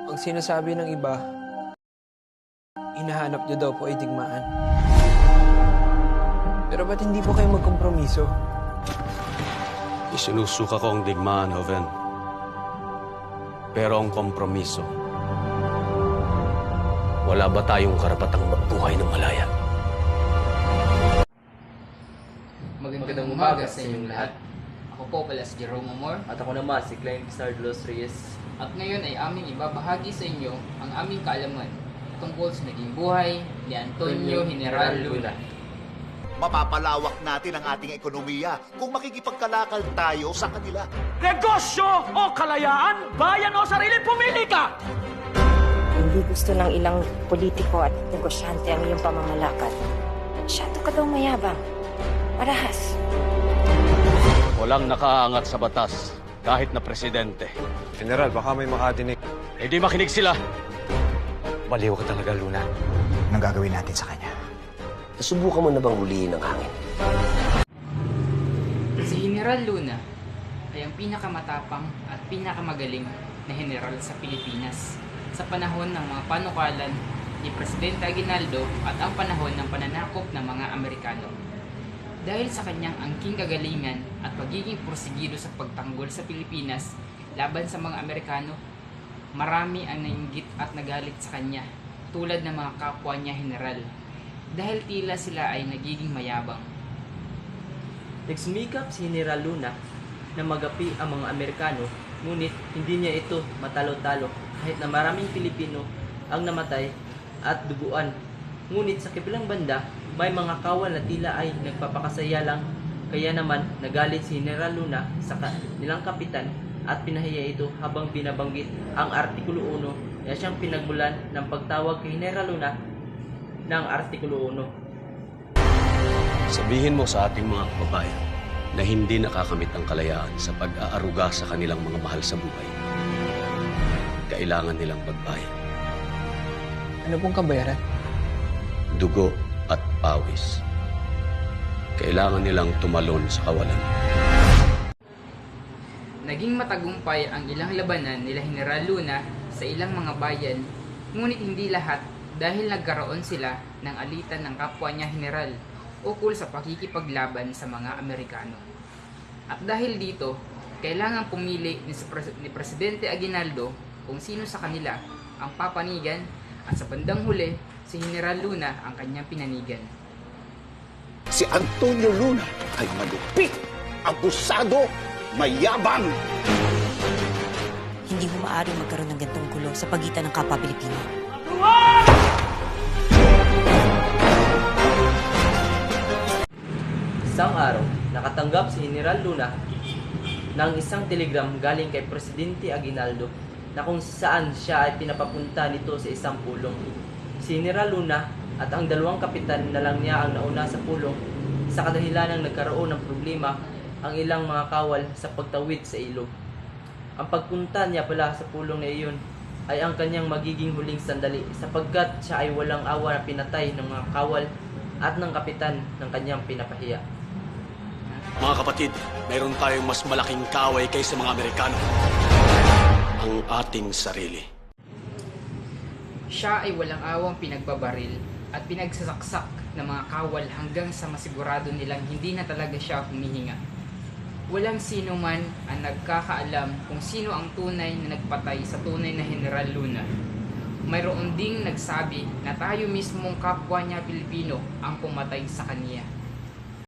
Ang sinasabi ng iba, hinahanap niyo daw po ay digmaan. Pero ba't hindi po kayo magkompromiso? Isinusuka ko ang digmaan, Joven. Pero ang kompromiso, wala ba tayong karapatang magbuhay ng malaya? Magandang umaga sa inyong lahat. Ako po pala si Jerome Amor. At ako naman si Klein Pizar de los Reyes. At ngayon ay aming ibabahagi sa inyo ang aming kaalaman tungkol sa naging buhay ni Antonio General Luna. Mapapalawak natin ang ating ekonomiya kung makikipagkalakal tayo sa kanila. Negosyo o kalayaan, bayan o sarili, pumili ka! Hindi gusto ng ilang politiko at negosyante ang iyong pamamalakad. Masyado ka daw mayabang. Marahas. Walang nakaangat sa batas, kahit na presidente. General, baka may makadinig. Eh di makinig sila. Baliw ka talaga, Luna. Anong gagawin natin sa kanya? Nasubukan mo na bang huliin ang hangin? Si General Luna ay ang pinakamatapang at pinakamagaling na general sa Pilipinas sa panahon ng mga panukalan ni Presidente Aguinaldo at ang panahon ng pananakop ng mga Amerikano. Dahil sa kanyang angking kagalingan at pagiging porsigido sa pagtanggol sa Pilipinas laban sa mga Amerikano, marami ang nainggit at nagalit sa kanya, tulad ng mga kapwa niya general, dahil tila sila ay nagiging mayabang. Nagsumikap si General Luna na magapi ang mga Amerikano, ngunit hindi niya ito matalo-talo kahit na maraming Pilipino ang namatay at duguan. Ngunit sa kabilang banda, may mga kawal na tila ay nagpapakasaya lang, kaya naman nagalit si General Luna sa nilang kapitan at pinahiya ito habang binabanggit ang Artikulo 1 na siyang pinagmulan ng pagtawag kay General Luna ng Artikulo 1. Sabihin mo sa ating mga kababayan na hindi nakakamit ang kalayaan sa pag-aaruga sa kanilang mga mahal sa buhay. Kailangan nilang pagbayad. Ano pong kabayaran? Dugo at pawis. Kailangan nilang tumalon sa kawalan. Naging matagumpay ang ilang labanan nila General Luna sa ilang mga bayan, ngunit hindi lahat dahil nagkaroon sila ng alitan ng kapwa niya general ukol sa pakikipaglaban sa mga Amerikano. At dahil dito, kailangan pumili ni Presidente Aguinaldo kung sino sa kanila ang papanigan, at sa bandang huli, si General Luna ang kanyang pinanigan. Si Antonio Luna ay malupit, abusado, mayabang. Hindi mo maaaring magkaroon ng gantong gulo sa pagitan ng kapwa Pilipino. Isang araw, nakatanggap si General Luna ng isang telegram galing kay Presidente Aguinaldo na kung saan siya ay pinapapunta nito sa isang pulong. Si General Luna at ang dalawang kapitan na lang niya ang nauna sa pulong sa kadahilan ng nagkaroon ng problema ang ilang mga kawal sa pagtawid sa ilog. Ang pagpunta niya pala sa pulong na iyon ay ang kanyang magiging huling sandali sapagkat siya ay walang awa na pinatay ng mga kawal at ng kapitan ng kanyang pinapahiya. Mga kapatid, mayroon tayong mas malaking kaway kaysa mga Amerikano. Ang ating sarili. Siya ay walang awang pinagbabaril at pinagsasaksak ng mga kawal hanggang sa masigurado nilang hindi na talaga siya humihinga. Walang sino man ang nagkakaalam kung sino ang tunay na nagpatay sa tunay na General Luna. Mayroon ding nagsabi na tayo mismong kapwa niya Pilipino ang pumatay sa kanya.